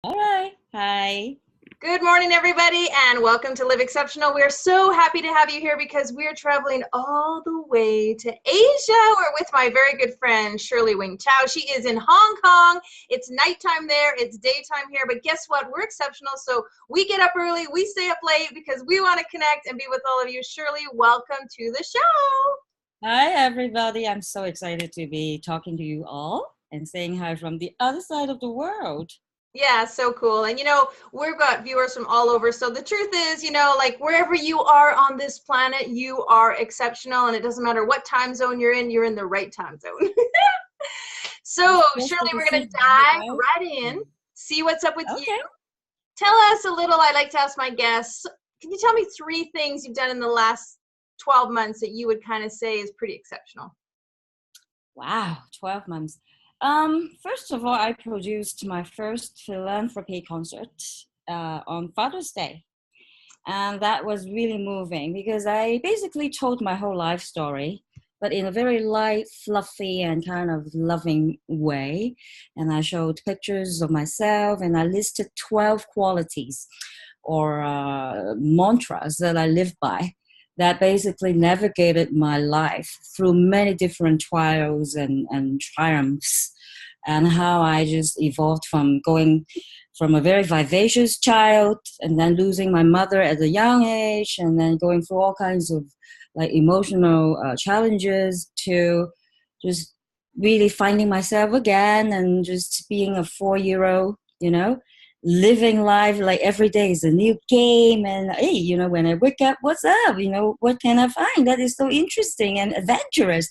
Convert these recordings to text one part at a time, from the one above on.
All right. Hi. Good morning, everybody, and welcome to Live Exceptional. We're so happy to have you here because we're traveling all the way to Asia. We're with my very good friend, Shirley Wing Chow. She is in Hong Kong. It's nighttime there. It's daytime here. But guess what? We're exceptional. So we get up early. We stay up late because we want to connect and be with all of you. Shirley, welcome to the show. Hi, everybody. I'm so excited to be talking to you all and saying hi from the other side of the world. Yeah, so cool. And we've got viewers from all over. So the truth is, like wherever you are on this planet, you are exceptional. And it doesn't matter what time zone you're in the right time zone. So, Just Shirley, like a we're going to signal, dive right? right in, see what's up with you. Okay. Tell us a little. I like to ask my guests, can you tell me 3 things you've done in the last 12 months that you would kind of say is pretty exceptional? Wow, 12 months. First of all, I produced my first philanthropy concert on Father's Day. And that was really moving because I basically told my whole life story, but in a very light, fluffy, and kind of loving way. And I showed pictures of myself and I listed 12 qualities or mantras that I live by that basically navigated my life through many different trials and triumphs, and how I just evolved from going from a very vivacious child and then losing my mother at a young age and then going through all kinds of like emotional challenges to just really finding myself again and just being a 4-year-old, living life like every day is a new game. And hey, when I wake up, what's up? What can I find that is so interesting and adventurous?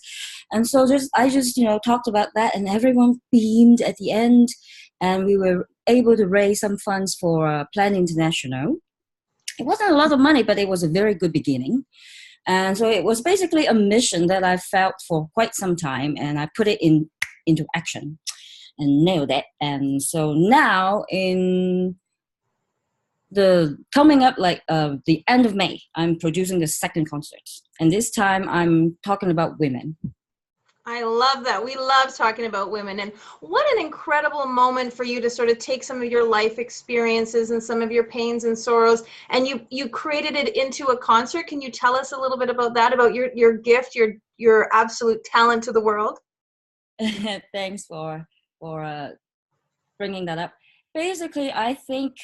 And so I just talked about that, and everyone beamed at the end, and we were able to raise some funds for Plan International. It wasn't a lot of money, but it was a very good beginning. And so it was basically a mission that I felt for quite some time, and I put it into action and nailed it. And so now in the coming up like the end of May, I'm producing the second concert. And this time I'm talking about women. I love that. We love talking about women. And what an incredible moment for you to sort of take some of your life experiences and some of your pains and sorrows, and you created it into a concert. Can you tell us a little bit about that, about your gift, your absolute talent to the world? Thanks for bringing that up. Basically, I think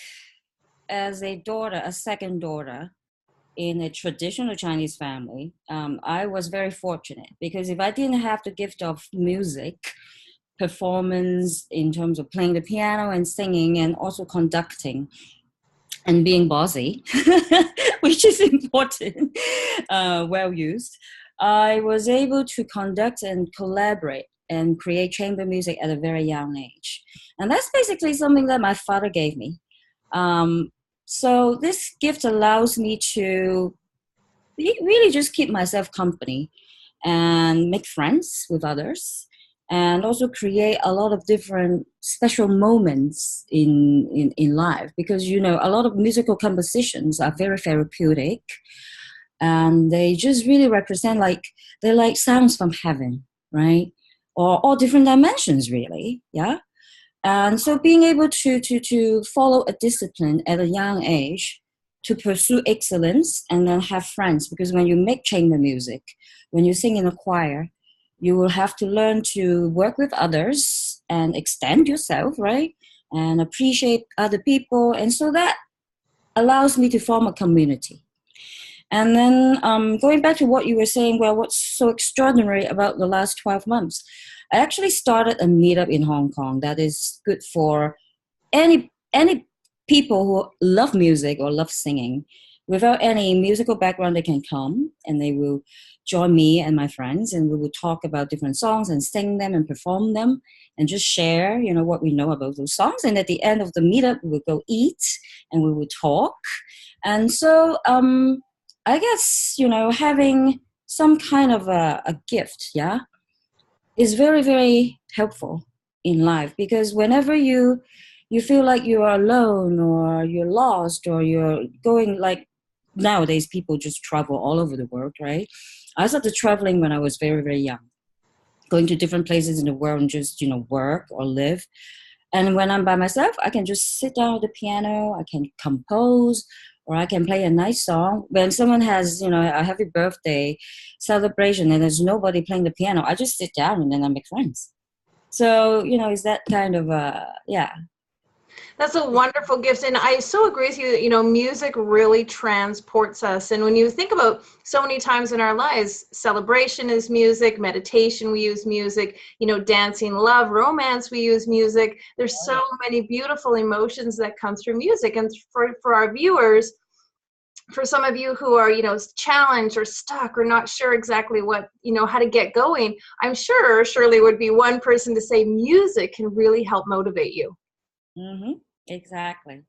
as a daughter, a second daughter in a traditional Chinese family, I was very fortunate because if I didn't have the gift of music, performance in terms of playing the piano and singing and also conducting and being bossy, which is important, well used, I was able to conduct and collaborate and create chamber music at a very young age. And that's basically something that my father gave me. Um, so this gift allows me to really just keep myself company and make friends with others, and also create a lot of different special moments in life, because a lot of musical compositions are very therapeutic, and they just really represent like they're like sounds from heaven, right? Or all different dimensions, really. Yeah. And so being able to follow a discipline at a young age, to pursue excellence and then have friends, because when you make chamber music, when you sing in a choir, you will have to learn to work with others and extend yourself, right? And appreciate other people. And so that allows me to form a community. And then going back to what you were saying, well, what's so extraordinary about the last 12 months? I actually started a meetup in Hong Kong that is good for any people who love music or love singing. Without any musical background, they can come and they will join me and my friends, and we will talk about different songs and sing them and perform them and just share, what we know about those songs. And at the end of the meetup, we will go eat and we will talk. And so I guess, having some kind of a gift, yeah, is very, very helpful in life, because whenever you feel like you are alone or you're lost or you're going, like nowadays people just travel all over the world, right? I started traveling when I was very, very young, going to different places in the world and just, work or live. And when I'm by myself, I can just sit down at the piano, I can compose, or I can play a nice song. When someone has, a happy birthday celebration and there's nobody playing the piano, I just sit down and then I make friends. So, it's that kind of, yeah. That's a wonderful gift. And I so agree with you that, music really transports us. And when you think about so many times in our lives, celebration is music, meditation, we use music, dancing, love, romance, we use music. There's so many beautiful emotions that come through music. And for our viewers, for some of you who are, challenged or stuck or not sure exactly what, how to get going, I'm sure Shirley would be one person to say music can really help motivate you. Mm-hmm. Exactly.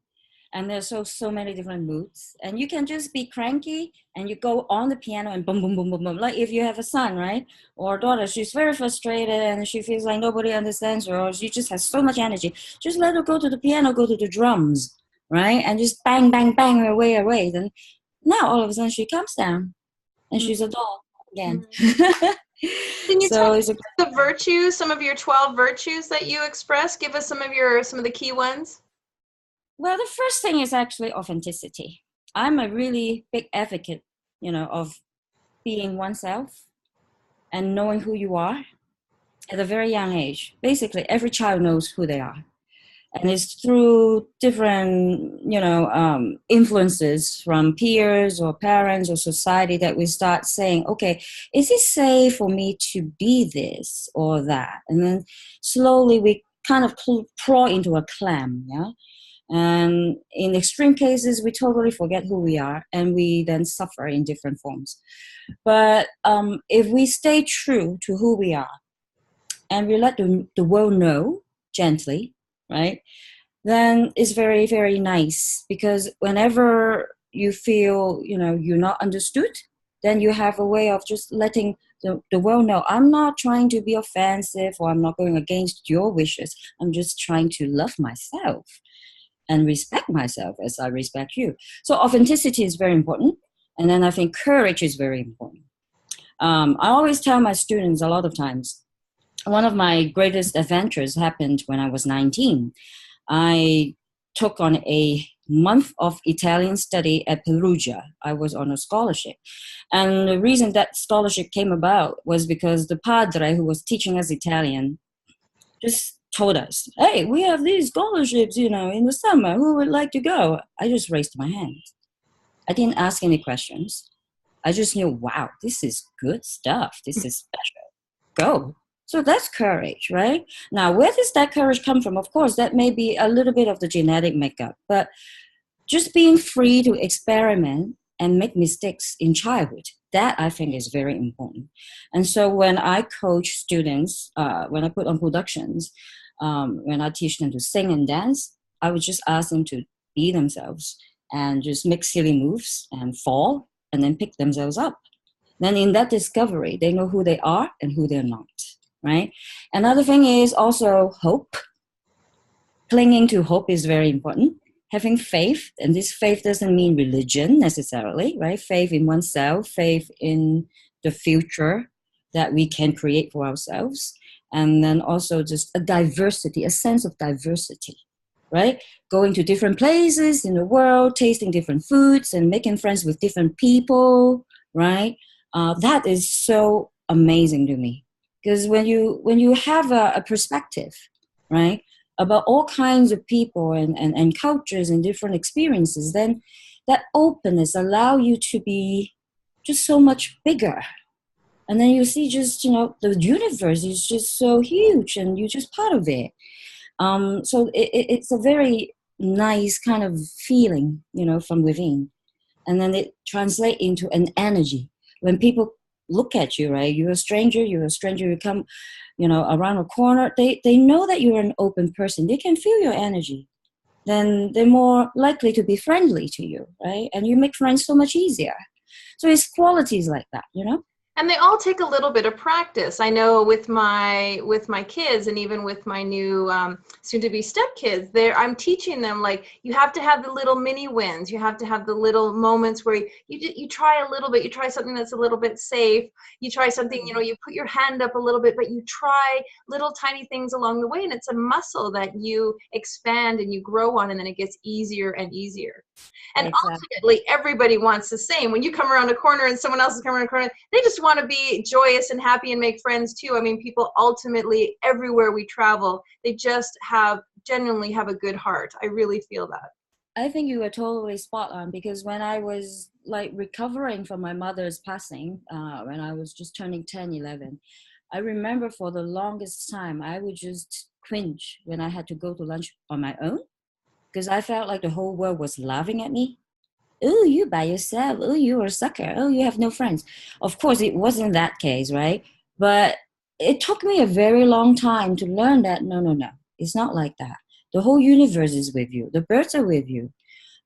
And there's so many different moods. And you can just be cranky and you go on the piano and boom, boom, boom, boom, boom. Like if you have a son, right? Or a daughter, she's very frustrated and she feels like nobody understands her, or she just has so much energy. Just let her go to the piano, go to the drums, right? And just bang, bang, bang her way away. Then now all of a sudden she comes down and she's a doll again. Can you tell us the virtues, some of your 12 virtues that you express? Give us some of the key ones. Well, the first thing is actually authenticity. I'm a really big advocate, of being oneself and knowing who you are at a very young age. Basically, every child knows who they are. And it's through different, influences from peers or parents or society that we start saying, okay, is it safe for me to be this or that? And then slowly we kind of crawl into a clam, yeah? And in extreme cases, we totally forget who we are and we then suffer in different forms. But if we stay true to who we are and we let the world know gently, right, then it's very, very nice, because whenever you feel, you're not understood, then you have a way of just letting the world know, I'm not trying to be offensive or I'm not going against your wishes. I'm just trying to love myself and respect myself as I respect you. So authenticity is very important. And then I think courage is very important. I always tell my students a lot of times, one of my greatest adventures happened when I was 19. I took on a month of Italian study at Perugia. I was on a scholarship. And the reason that scholarship came about was because the padre who was teaching us Italian just told us, hey, we have these scholarships, in the summer. Who would like to go? I just raised my hand. I didn't ask any questions. I just knew, wow, this is good stuff. This is special. Go. So that's courage, right? Now, where does that courage come from? Of course, that may be a little bit of the genetic makeup, but just being free to experiment and make mistakes in childhood, that I think is very important. And so when I coach students, when I put on productions, when I teach them to sing and dance, I would just ask them to be themselves and just make silly moves and fall and then pick themselves up. Then in that discovery, they know who they are and who they're not, right? Another thing is also hope. Clinging to hope is very important. Having faith, and this faith doesn't mean religion necessarily, right? Faith in oneself, faith in the future that we can create for ourselves. And then also just a diversity, a sense of diversity, right? Going to different places in the world, tasting different foods and making friends with different people, right? That is so amazing to me. Because when you have a perspective, right, about all kinds of people and cultures and different experiences, then that openness allow you to be just so much bigger. And then you see just, the universe is just so huge and you're just part of it. So it's a very nice kind of feeling, from within. And then it translates into an energy. When people look at you, right, you're a stranger, you come, around a corner, they know that you're an open person. They can feel your energy. Then they're more likely to be friendly to you, right? And you make friends so much easier. So it's qualities like that, And they all take a little bit of practice. I know with my kids, and even with my new soon-to-be stepkids, there I'm teaching them, like, you have to have the little mini wins. You have to have the little moments where you try a little bit. You try something that's a little bit safe. You try something, you know, you put your hand up a little bit, but you try little tiny things along the way, and it's a muscle that you expand and you grow on, and then it gets easier and easier. And Exactly. ultimately, everybody wants the same. When you come around a corner and someone else is coming around a corner, they just want to be joyous and happy and make friends too. I mean, people ultimately, everywhere we travel, they just genuinely have a good heart. I really feel that. I think you were totally spot on, because when I was like recovering from my mother's passing, when I was just turning 10, 11, I remember for the longest time, I would just cringe when I had to go to lunch on my own, because I felt like the whole world was laughing at me. Oh, you by yourself. Oh, you're a sucker. Oh, you have no friends. Of course, it wasn't that case, right? But it took me a very long time to learn that no, no, no, it's not like that. The whole universe is with you. The birds are with you.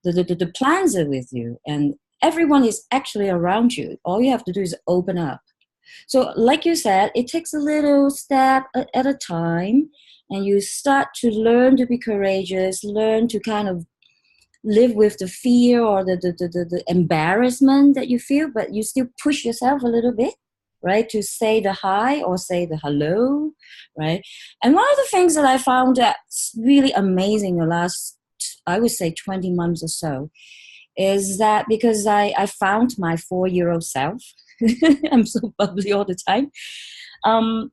The plants are with you. And everyone is actually around you. All you have to do is open up. So, like you said, it takes a little step at a time. And you start to learn to be courageous, learn to kind of live with the fear or the embarrassment that you feel, but you still push yourself a little bit, right? To say the hi or say the hello, right? And one of the things that I found that's really amazing the last, I would say 20 months or so, is that because I found my 4-year-old self, I'm so bubbly all the time, um,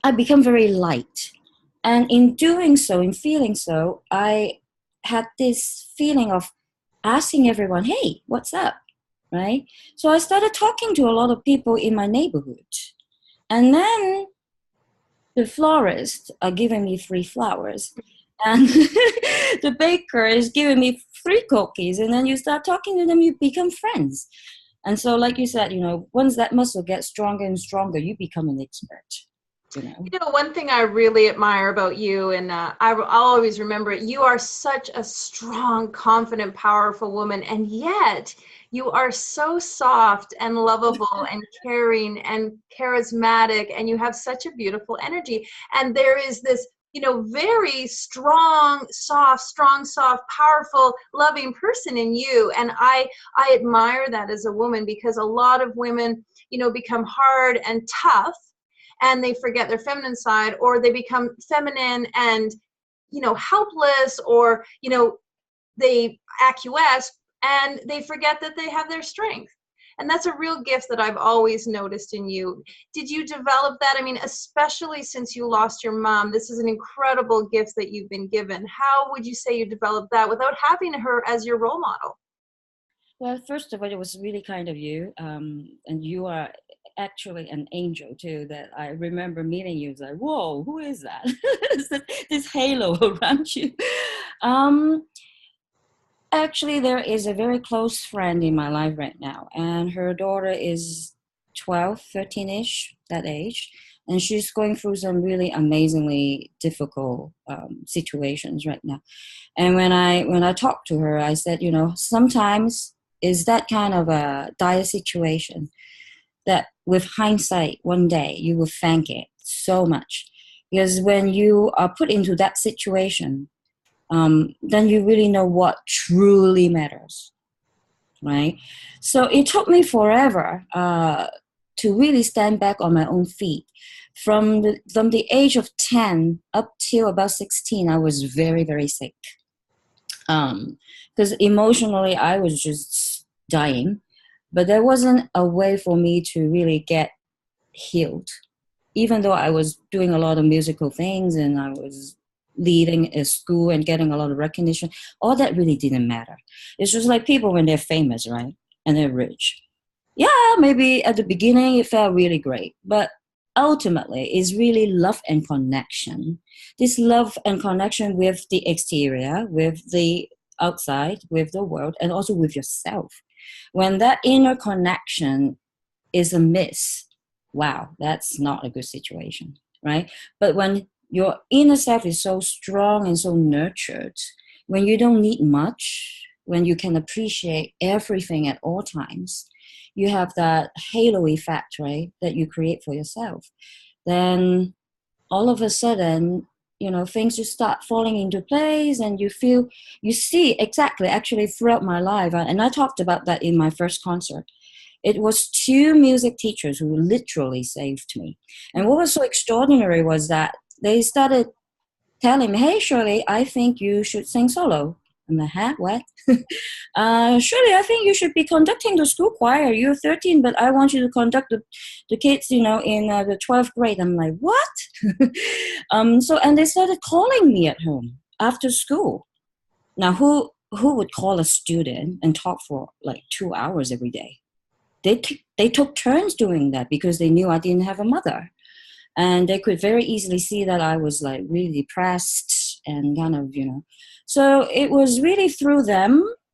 I become very light. And in doing so, in feeling so, I had this feeling of asking everyone, hey, what's up? Right? So I started talking to a lot of people in my neighborhood. And then the florists are giving me free flowers. And the baker is giving me free cookies. And then you start talking to them, you become friends. And so, like you said, you know, once that muscle gets stronger and stronger, you become an expert, you know. You know, one thing I really admire about you, and I'll always remember it, you are such a strong, confident, powerful woman, and yet you are so soft and lovable and caring and charismatic, and you have such a beautiful energy. And there is this, you know, very strong, soft, powerful, loving person in you. And I admire that as a woman, because a lot of women, you know, become hard and tough, and they forget their feminine side, or they become feminine and, you know, helpless, or, you know, they acquiesce and they forget that they have their strength. And that's a real gift that I've always noticed in you. Did you develop that? I mean, especially since you lost your mom, this is an incredible gift that you've been given. How would you say you developed that without having her as your role model? Well, first of all, it was really kind of you. And you are actually an angel too, that I remember meeting you. It's like, whoa, who is that? This halo around you. Um, Actually, there is a very close friend in my life right now, and her daughter is 12, 13-ish, that age. And she's going through some really amazingly difficult situations right now. And when I talked to her, I said, you know, sometimes is that kind of a dire situation that with hindsight, one day you will thank it so much. Because when you are put into that situation, then you really know what truly matters, right? So it took me forever to really stand back on my own feet. From the age of 10 up till about 16, I was very, very sick. Because emotionally, I was just dying, but there wasn't a way for me to really get healed. Even though I was doing a lot of musical things and I was leading a school and getting a lot of recognition, all that really didn't matter. It's just like people when they're famous, right? And they're rich. Yeah, maybe at the beginning it felt really great, but ultimately it's really love and connection. This love and connection with the exterior, with the outside, with the world, and also with yourself. When that inner connection is amiss, wow, that's not a good situation, right? But when your inner self is so strong and so nurtured, when you don't need much, when you can appreciate everything at all times, you have that halo effect, right, that you create for yourself. Then all of a sudden, things just start falling into place, and you see exactly, actually throughout my life, and I talked about that in my first concert. It was two music teachers who literally saved me. And what was so extraordinary was that they started telling me, "Hey, Shirley, I think you should sing solo." I'm like, "Huh? What?" Shirley, I think you should be conducting the school choir. You're 13, but I want you to conduct the kids, in the 12th grade. I'm like, "What?" And they started calling me at home after school. Now, who would call a student and talk for like 2 hours every day? They took turns doing that because they knew I didn't have a mother. And they could very easily see that I was like really depressed and kind of, So it was really through them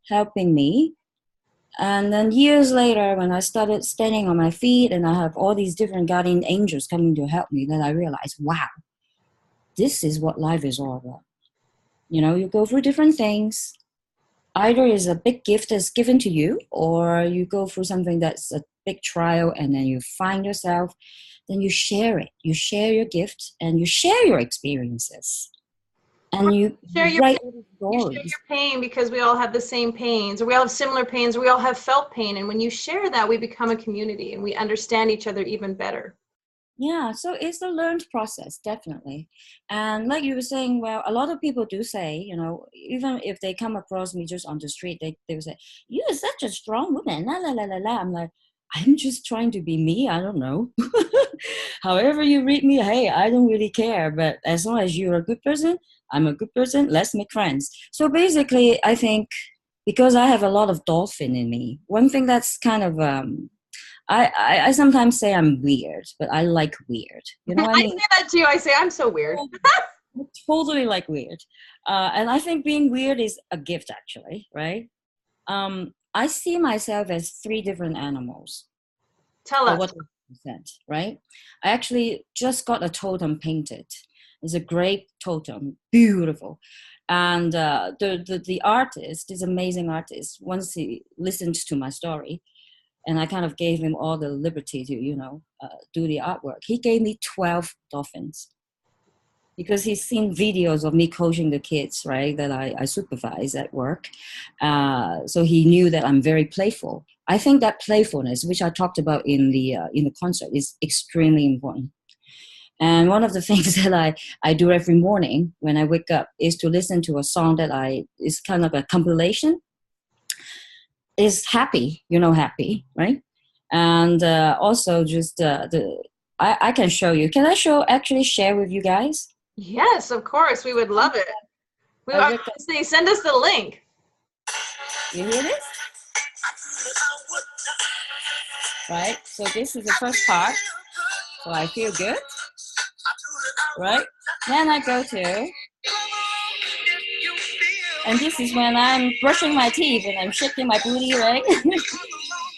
helping me. And then years later, when I started standing on my feet and I have all these different guardian angels coming to help me, then I realized, wow, this is what life is all about. You go through different things. Either is a big gift that's given to you, or you go through something that's a big trial and then you find yourself, then you share it. You share your gift and you share your experiences. And you write you share your pain, because we all have the same pains, or we all have similar pains, or we all have felt pain. And when you share that, we become a community and we understand each other even better. Yeah, so it's a learned process, definitely. And like you were saying, well, a lot of people do say, even if they come across me just on the street, they will say, "You are such a strong woman, la la la la la." I'm like, I'm just trying to be me. I don't know. However you read me, hey, I don't really care. But as long as you're a good person, I'm a good person, let's make friends. So basically, I think because I have a lot of dolphin in me, one thing that's kind of, I sometimes say I'm weird, but I like weird. You know what I mean? I say that too. I say I'm so weird. I totally like weird. And I think being weird is a gift, actually, right? I see myself as 3 different animals. Tell us. What percent, right? I actually just got a totem painted. It's a grape totem, beautiful. And the artist, this amazing artist, once he listened to my story, and I kind of gave him all the liberty to, do the artwork. He gave me 12 dolphins because he's seen videos of me coaching the kids, right, that I supervise at work. So he knew that I'm very playful. I think that playfulness, which I talked about in the concert, is extremely important. And one of the things that I do every morning when I wake up is to listen to a song that is kind of a compilation. Is happy, happy, right? And also just I can show you. Can I share with you guys? Yes, of course. We would love it. Send us the link. You hear this? Right? So this is the first part. So I feel good. Right? Then I go to, and this is when I'm brushing my teeth and I'm shaking my booty, right?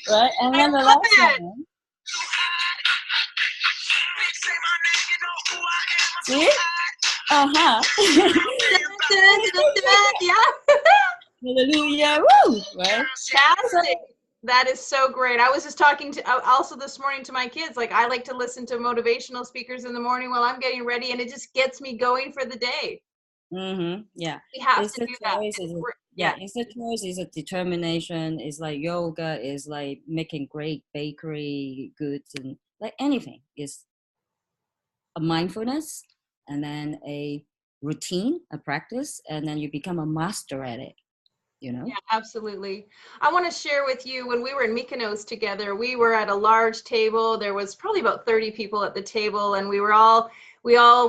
Right? And then the last one. See? Uh-huh. Hallelujah. Woo! Right? Fantastic. That is so great. I was just talking to also this morning to my kids. Like, I like to listen to motivational speakers in the morning while I'm getting ready, and it just gets me going for the day. Mm-hmm. Yeah. We have to do that. It's a choice, it's a determination. It's like yoga, is like making great bakery goods, and like anything is a mindfulness, and then a routine, a practice, and then you become a master at it. Yeah, absolutely. I want to share with you, when we were in Mykonos together, we were at a large table. There was probably about 30 people at the table, and we all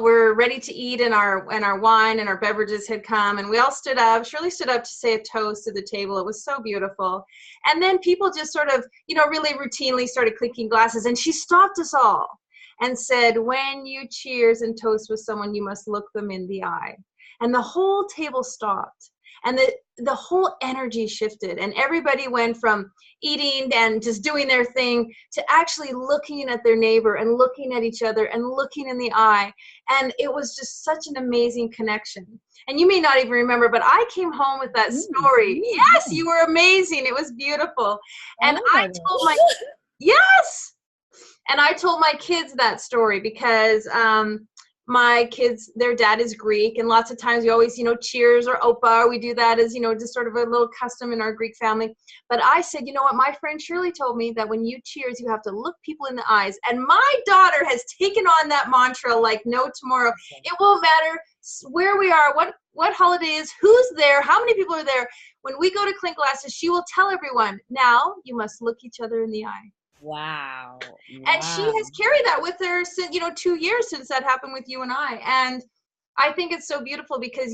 were ready to eat, and our wine and our beverages had come, and we all stood up. Shirley stood up to say a toast to the table. It was so beautiful. And then people just sort of, really routinely started clinking glasses, and she stopped us all and said, "When you cheers and toast with someone, you must look them in the eye." And the whole table stopped. And the whole energy shifted, and everybody went from eating and just doing their thing to actually looking at their neighbor and looking at each other and looking in the eye. And it was just such an amazing connection. And you may not even remember, but I came home with that story. Yes, you were amazing. It was beautiful. And I told my, yes. And I told my kids that story because my kids, their dad is Greek, and lots of times we always, cheers or opa, or we do that as, just sort of a little custom in our Greek family. But I said, you know what, my friend Shirley told me that when you cheers, you have to look people in the eyes. And my daughter has taken on that mantra like no tomorrow. It won't matter where we are, what holiday is, who's there, how many people are there. When we go to clink glasses, she will tell everyone, now you must look each other in the eye. Wow. And she has carried that with her since, 2 years since that happened with you and I. And I think it's so beautiful because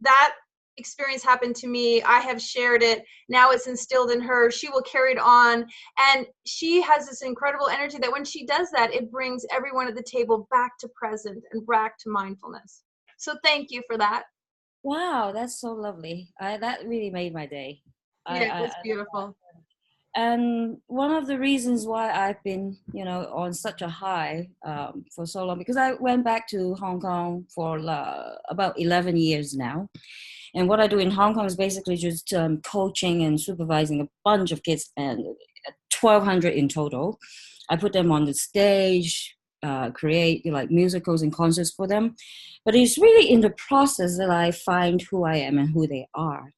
that experience happened to me. I have shared it. Now it's instilled in her. She will carry it on. And she has this incredible energy that when she does that, it brings everyone at the table back to present and back to mindfulness. So thank you for that. Wow, that's so lovely. That really made my day. Yeah, it's beautiful. And one of the reasons why I've been, on such a high for so long, because I went back to Hong Kong for about 11 years now. And what I do in Hong Kong is basically just coaching and supervising a bunch of kids, and 1,200 in total. I put them on the stage, create musicals and concerts for them. But it's really in the process that I find who I am and who they are.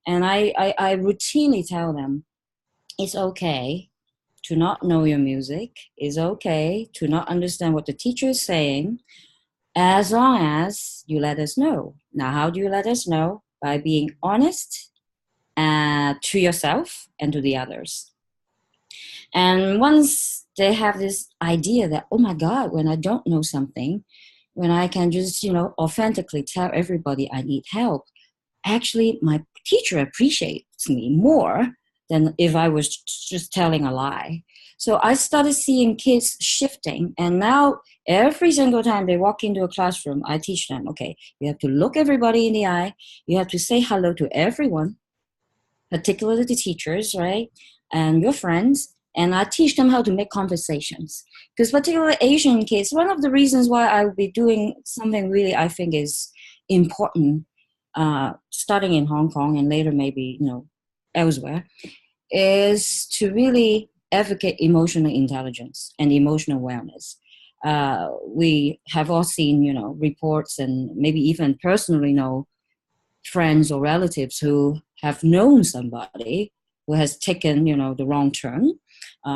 And I routinely tell them, it's okay to not know your music. It's okay to not understand what the teacher is saying, as long as you let us know. Now, how do you let us know? By being honest to yourself and to the others. And once they have this idea that, oh my God, when I don't know something, when I can just, authentically tell everybody I need help, actually my teacher appreciates me more than if I was just telling a lie. So I started seeing kids shifting, and now every single time they walk into a classroom, I teach them, okay, you have to look everybody in the eye, you have to say hello to everyone, particularly the teachers, right, and your friends, and I teach them how to make conversations. Because particularly Asian kids, one of the reasons why I will be doing something really I think is important, starting in Hong Kong and later maybe, elsewhere, is to really advocate emotional intelligence and emotional wellness. We have all seen, reports and maybe even personally know friends or relatives who have known somebody who has taken, the wrong turn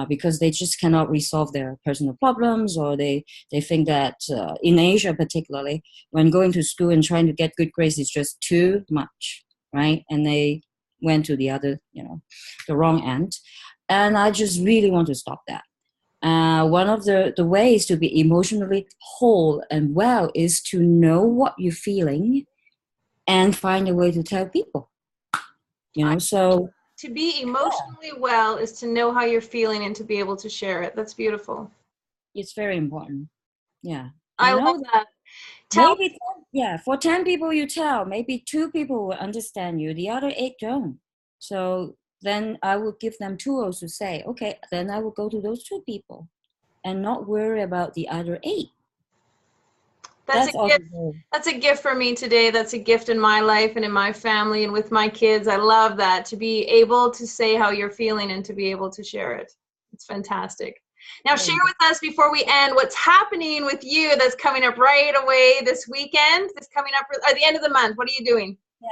because they just cannot resolve their personal problems, or they think that in Asia particularly, when going to school and trying to get good grades is just too much, right? And they went to the other, the wrong end. And I just really want to stop that. One of the ways to be emotionally whole and well is to know what you're feeling and find a way to tell people, so. To be emotionally well is to know how you're feeling and to be able to share it. That's beautiful. It's very important. Yeah. I love that. For 10 people you tell, maybe 2 people will understand you, the other 8 don't. So then I will give them tools to say, okay, then I will go to those 2 people and not worry about the other 8. That's a gift. That's a gift for me today. That's a gift in my life and in my family and with my kids. I love that, to be able to say how you're feeling and to be able to share it. It's fantastic. Now, share with us before we end what's happening with you that's coming up right away this weekend. It's coming up at the end of the month. What are you doing? Yeah,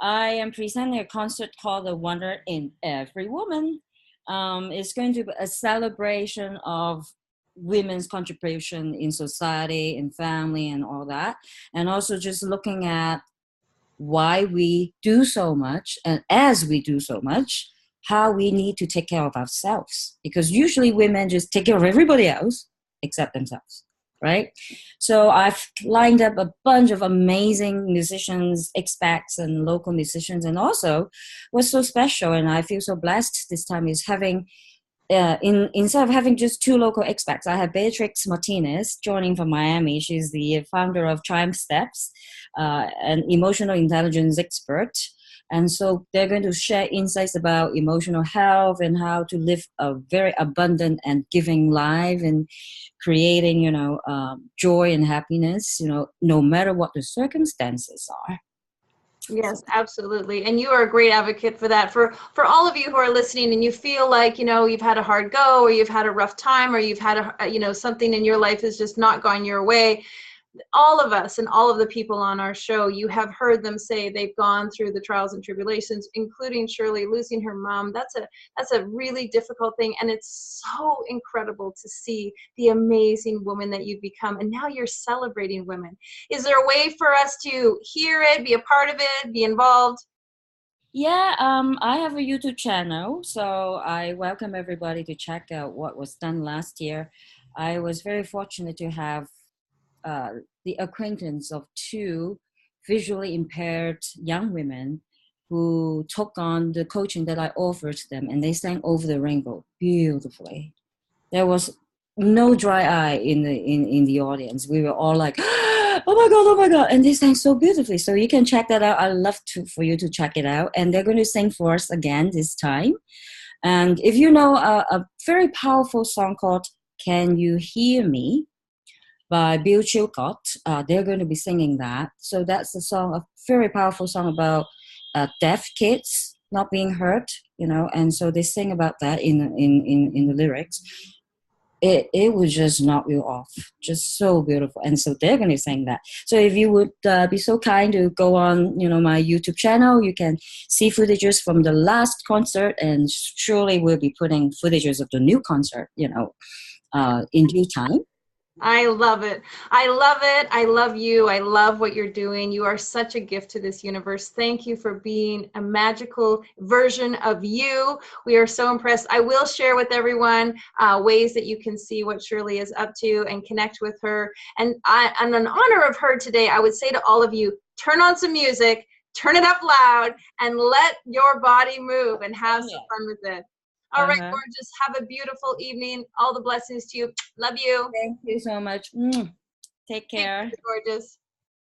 I am presenting a concert called The Wonder in Every Woman. It's going to be a celebration of women's contribution in society and family and all that, and also just looking at why we do so much, and as we do so much, how we need to take care of ourselves, because usually women just take care of everybody else except themselves, right? So I've lined up a bunch of amazing musicians, expats and local musicians, and also what's so special and I feel so blessed this time is having instead of having just two local experts, I have Beatrix Martinez joining from Miami. She's the founder of Triumph Steps, an emotional intelligence expert. And so they're going to share insights about emotional health and how to live a very abundant and giving life and creating, joy and happiness, no matter what the circumstances are. Yes, absolutely. And you are a great advocate for that. For all of you who are listening and you feel like, you've had a hard go or you've had a rough time or you've had something in your life has just not gone your way. All of us and all of the people on our show, you have heard them say they've gone through the trials and tribulations, including Shirley losing her mom. That's a really difficult thing, and it's so incredible to see the amazing woman that you've become, and now you're celebrating women. Is there a way for us to hear it, be a part of it, be involved? Yeah, I have a YouTube channel, so I welcome everybody to check out what was done last year. I was very fortunate to have the acquaintance of two visually impaired young women who took on the coaching that I offered to them, and they sang Over the Rainbow beautifully. There was no dry eye in the audience. We were all like, oh my god, and they sang so beautifully. So you can check that out. I'd love for you to check it out. And they're going to sing for us again this time. And if you know a very powerful song called Can You Hear Me by Bill Chilcott, they're going to be singing that. So that's a very powerful song about deaf kids not being heard, and so they sing about that in the lyrics. It would just knock you off, just so beautiful. And so they're going to sing that. So if you would be so kind to go on, my YouTube channel, you can see footages from the last concert, and surely we'll be putting footages of the new concert, in due time. I love it. I love it. I love you. I love what you're doing. You are such a gift to this universe. Thank you for being a magical version of you. We are so impressed. I will share with everyone ways that you can see what Shirley is up to and connect with her. And in honor of her today, I would say to all of you, turn on some music, turn it up loud, and let your body move and have some fun with it. All right, gorgeous. Have a beautiful evening. All the blessings to you. Love you. Thank you so much. Take care. Thank you, gorgeous.